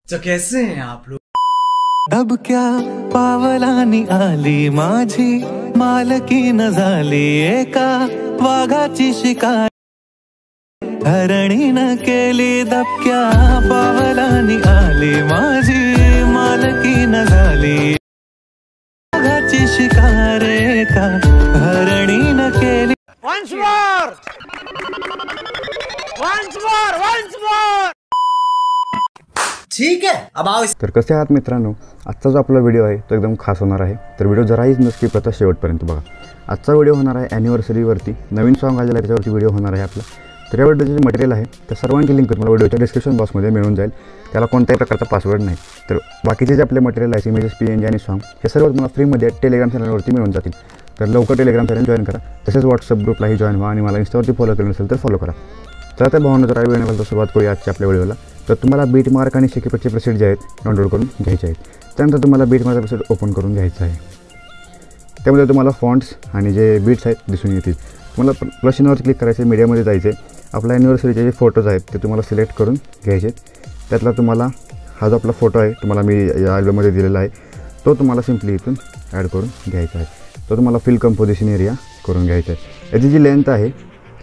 तो कैसे हैं आप लोग? अब क्या पावलानी आली माझी मालकी न झाली एका वाघाची शिकार हरणीनं केली दबक्या पावलानी आली माझी मालकी न झाली वाघाची शिकार एका हरणीनं केली. Once more! Once more! Once more! ठीक है, अब आओ. तर कसे आहात मित्रांनो, आजचा जो आपला व्हिडिओ आहे तो एकदम खास होणार आहे. तर व्हिडिओ जराहीच नक्की प्रथा शेवटपर्यंत बघा. आजचा व्हिडिओ होणार आहे ॲनिव्हर्सरीवरती. नवीन सॉन्ग आलेलं आहे त्याच्यावरती व्हिडिओ होणार आहे आपला. तर या व्हिडिओचे जे मटेरियल आहे त्या सर्वांची लिंक तुम्हाला व्हिडिओच्या डिस्क्रिप्शन बॉक्समध्ये मिळून जाईल. त्याला कोणत्याही प्रकारचा पासवर्ड नाही. तर बाकीचे जे आपले मटेरियल आहे इमेजेस PNG आणि सॉन्ग हे सर्व तुम्हाला फ्रीमध्ये टेलिग्राम चॅनलवरती मिळून जातील. तर लवकर टेलिग्राम चॅनल जॉईन करा. तसेच व्हॉट्सअप ग्रुपलाही जॉईन व्हा आणि मला इंस्टावरती फॉलो केलं नसेल तर फॉलो करा. तर त्या भावना जर वेळ नव्हता सुरुवात करूया आजच्या आपल्या व्हिडिओला. तर तुम्हाला बीट मार्क आणि शेकीपटचे प्रेसेट जे आहेत डाउनलोड करून घ्यायचे आहेत. त्यानंतर तुम्हाला बीट मार्कचा प्रेसेट ओपन करून घ्यायचा आहे. त्यामध्ये तुम्हाला फॉन्ट्स आणि जे बीट्स आहेत दिसून येतील. तुम्हाला प्लस चिन्हावर क्लिक करायचे, मीडियामध्ये जायचे. आपल्या ॲनिव्हर्सरीचे जे फोटोज आहेत ते तुम्हाला सिलेक्ट करून घ्यायचे. त्यातला तुम्हाला हा जो आपला फोटो आहे तुम्हाला मी या अल्बममध्ये दिलेला आहे तो तुम्हाला सिम्पली इथून ॲड करून घ्यायचा आहे. तो तुम्हाला फिल कंपोजिशन एरिया करून घ्यायचा आहे. याची जी लेंथ आहे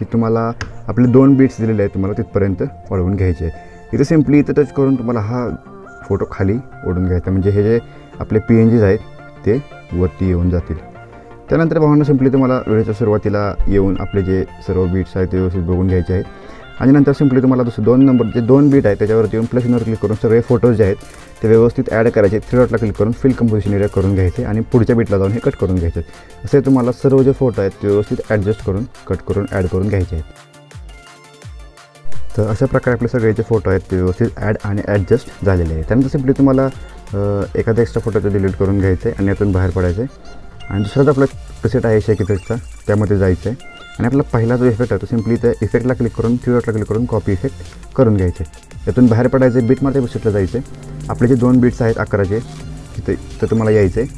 ती तुम्हाला आपले 2 बीट्स दिलेले आहेत तुम्हाला तिथपर्यंत वाढवून घ्यायचे आहे. इथे सिम्पली इथं टच करून तुम्हाला हा फोटो खाली ओढून घ्यायचा, म्हणजे हे जे आपले PNGs आहेत ते वरती येऊन जातील. त्यानंतर भावना सिम्पली तुम्हाला व्हिडिओच्या सुरुवातीला येऊन आपले जे सर्व बीट्स आहेत ते व्यवस्थित बघून घ्यायचे आहेत. आणि नंतर सिम्पली तुम्हाला दुसरं 2 नंबर जे 2 बीट आहेत त्याच्यावरती येऊन प्लस चिन्हावर क्लिक करून सगळे फोटोज जे आहेत ते व्यवस्थित ॲड करायचे. 3 डॉटला क्लिक करून फिल कंपोजिशन एरिया करून घ्यायचे आणि पुढच्या बीटला जाऊन हे कट करून घ्यायचे. असे तुम्हाला सर्व जे फोटो आहेत ते व्यवस्थित ॲडजस्ट करून कट करून ॲड करून घ्यायचे आहेत. तर अशा प्रकारे आपले सगळे जे फोटो आहेत ते व्यवस्थित ॲड आणि ॲडजस्ट झालेले आहेत. त्यानंतर सिम्पली तुम्हाला एखादा एक्स्ट्रा फोटो ते डिलीट करून घ्यायचं आहे आणि यातून बाहेर पडायचं आहे. आणि दुसराच आपला प्रेसेट आहे शेकीपेटचा त्यामध्ये जायचं आहे. आणि आपला पहिला जो इफेक्ट आहे तो सिम्पली त्या इफेक्टला क्लिक करून 3 डॉटला क्लिक करून कॉपी इफेक्ट करून घ्यायचे. यातून बाहेर पडायचं आहे, बीट मारच्या प्रेसेटला जायचं आहे. आपले जे 2 बीट्स आहेत 11चे तिथे तर तुम्हाला यायचं आहे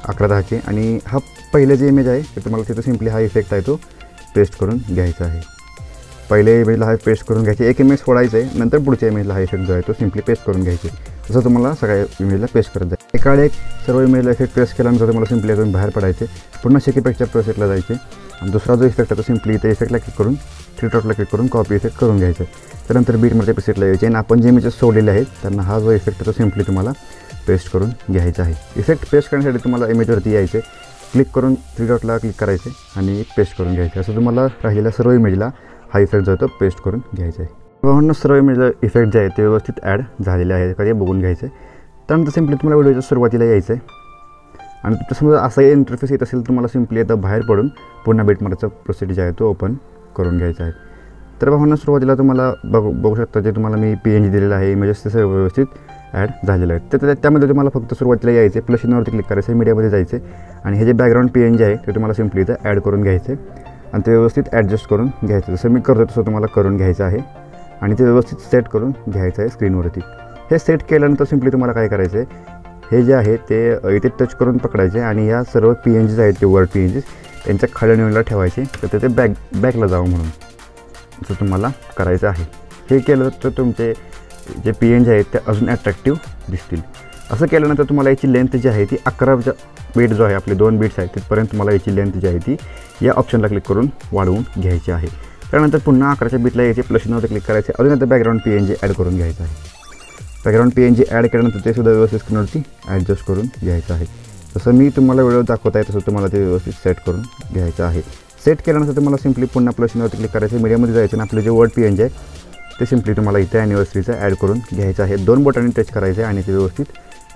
11-10चे. आणि हा पहिले जे इमेज आहे ते तुम्हाला तिथं सिम्पली हा इफेक्ट आहे तो पेस्ट करून घ्यायचा आहे. पहिले इमेजला हा पेस्ट करून घ्यायचे. एक इमेज फोडायचं आहे, नंतर पुढच्या इमेजला हा इफेक्ट जो आहे तो सिम्पली पेस्ट करून घ्यायचे. असं तुम्हाला सगळ्या इमेजला पेस्ट करत जाईल. एकाकडे एक सर्व इमेजला इफेक्ट पेस्ट केल्यानंतर तुम्हाला सिम्पली यातून बाहेर पडायचे, पुन्हा शेकीपेटच्या प्रोसेसला जायचे. आणि दुसरा जो इफेक्ट आहे तो सिम्पली इथे इफेक्टला क्लिक करून 3 डॉटला क्लिक करून कॉपी इफेक्ट करून घ्यायचा. त्यानंतर बीटमध्ये प्रेसेटला यायचे आणि आपण जे इमेजेस सोडलेले आहेत त्यांना हा जो इफेक्ट आहे तो सिम्पली तुम्हाला पेस्ट करून घ्यायचा आहे. इफेक्ट पेस्ट करण्यासाठी तुम्हाला इमेजवरती यायचे, क्लिक करून 3 डॉटला क्लिक करायचे आणि पेस्ट करून घ्यायचे. असं तुम्हाला राहिलेल्या सर्व इमेजला हा इफेक्ट जो आहे तो पेस्ट करून घ्यायचा आहे. म्हणून सर्व इमेजला इफेक्ट जे आहे ते व्यवस्थित ॲड झालेले आहे का ते बघून घ्यायचे. त्यानंतर सिम्पली तुम्हाला व्हिडिओच्या सुरुवातीला यायचं आहे आणि समजा असा इंटरफेस येत असेल तुम्हाला सिम्पली आता बाहेर पडून पुन्हा बीटमार्कचा प्रोसेस जे आहे तो ओपन करून घ्यायचा आहे. तर भावना सुरुवातीला तुम्हाला बघू शकता जे तुम्हाला मी PNG दिलेलं आहे इमेजेस ते सर्व व्यवस्थित ॲड झालेलं आहे. तर त्यामध्ये तुम्हाला फक्त सुरुवातीला यायचे, प्लस चिन्हावरती क्लिक करायचं, मीडियामध्ये जायचे आणि हे जे बॅकग्राऊंड PNG आहे ते तुम्हाला सिम्पली इथं ॲड करून घ्यायचे आणि ते व्यवस्थित ॲडजस्ट करून घ्यायचं. जसं मी करतो तसं तुम्हाला करून घ्यायचं आहे आणि ते व्यवस्थित सेट करून घ्यायचं आहे स्क्रीनवरती. हे सेट केल्यानंतर सिम्पली तुम्हाला काय करायचं आहे, हे जे आहे ते इथे टच करून पकडायचे आणि या सर्व PNGs आहेत ते वर्ड PNGs त्यांच्या खाली निवडला ठेवायचे. तर ते बॅकला जावं म्हणून असं तुम्हाला करायचं आहे. हे केलं तर तुमचे जे PNG आहेत ते अजून ॲट्रॅक्टिव्ह दिसतील. असं केल्यानंतर तुम्हाला याची लेंथ जी आहे ती 11चा बीट जो आहे आपले 2 बीट्स आहेत तिथपर्यंत तुम्हाला याची लेंथ जी आहे ती या ऑप्शनला क्लिक करून वाढवून घ्यायची आहे. त्यानंतर पुन्हा 11च्या बीटला यायचे, प्लस चिन्हावर क्लिक करायचे, अजून आता बॅकग्राऊंड PNG ॲड करून घ्यायचं आहे. बॅकग्राऊंड PNG ॲड केल्यानंतर ते सुद्धा व्यवस्थित स्क्रीनवरती ॲडजस्ट करून घ्यायचं आहे. जसं मी तुम्हाला व्हिडिओ दाखवत आहे तसं तुम्हाला ते व्यवस्थित सेट करून घ्यायचं आहे. सेट केल्यानंतर तुम्हाला सिम्पली पुन्हा प्लस चिन्हावरती क्लिक करायचं, मीडियामध्ये जायचं आणि आपले जे वर्ड PNG आहे ते सिम्पली तुम्हाला इथे ॲनिव्हर्सरीचं ॲड करून घ्यायचं आहे. 2 बोटांनी टच करायचं आहे आणि ते व्यवस्थित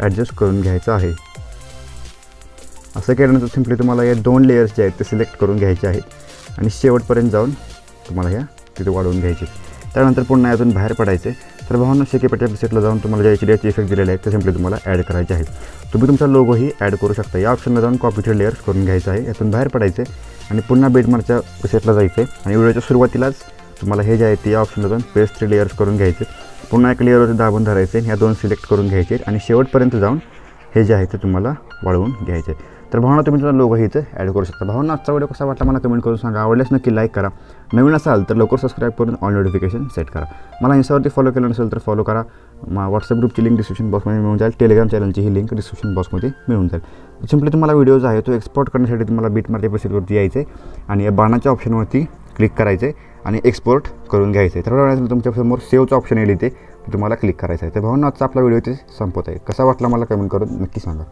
ॲडजस्ट करून घ्यायचं आहे. असं केल्यानंतर सिम्पली तुम्हाला या 2 लेयर्स जे आहेत ते सिलेक्ट करून घ्यायचे आहेत आणि शेवटपर्यंत जाऊन तुम्हाला ह्या तिथे वाढवून घ्यायचे. त्यानंतर पुन्हा यातून बाहेर पडायचे. तर भावना शेकीपेटच्या प्रेसेटला जाऊन तुम्हाला जे HDRचे इफेक्ट दिलेले आहेत ते सिम्पली तुम्हाला ॲड करायचे आहेत. तुम्ही तुमचा लोगोही ॲड करू शकता. या ऑप्शनला जाऊन कॉपीचे लेयर्स करून घ्यायचं आहे. यातून बाहेर पडायचे आणि पुन्हा बीटमार्कच्या प्रेसेटला जायचं आहे आणि व्हिडिओच्या सुरुवातीलाच तुम्हाला हे जे आहे ते या ऑप्शनला जाऊन पेस्ट 3 लेयर्स करून घ्यायचे. पुन्हा एक लेअरवरती दाबून धरायचे, ह्या 2 सिलेक्ट करून घ्यायचे आणि शेवटपर्यंत जाऊन हे जे आहे ते तुम्हाला वाढवून घ्यायचे. तर भावना तुम्ही तुमचा लोगो इथे ॲड करू शकता. भावना आजचा व्हिडिओ कसा वाटला मला कमेंट करून सांगा. आवडल्यास नक्की लाईक करा. नवीन असाल तर लवकर सबस्क्राईब करून ऑल नोटिफिकेशन सेट करा. मला इंस्टावरती फॉलो केलं नसेल तर फॉलो करा. व्हॉट्सअप ग्रुपची लिंक डिस्क्रिप्शन बॉक्समध्ये मिळून जाईल. टेलिग्राम चॅनलची ही लिंक डिस्क्रिप्शन बॉक्समध्ये मिळून जाईल. सिम्पली तुम्हाला व्हिडिओ जो आहे तो एक्सपोर्ट करण्यासाठी तुम्हाला बिटमार्क एपिसोडवरती यायचं आहे आणि या बाणाच्या ऑप्शनवरती क्लिक करायचं आहे आणि एक्सपोर्ट करून घ्यायचं आहे. थोड्या वेळात तुमच्यासमोर सेव्हचं ऑप्शन येईल इथे, तुम्हाला क्लिक करायचं आहे. तर भावना आजचा आपला व्हिडिओ इथे संपत आहे. कसा वाटला मला कमेंट करून नक्की सांगा.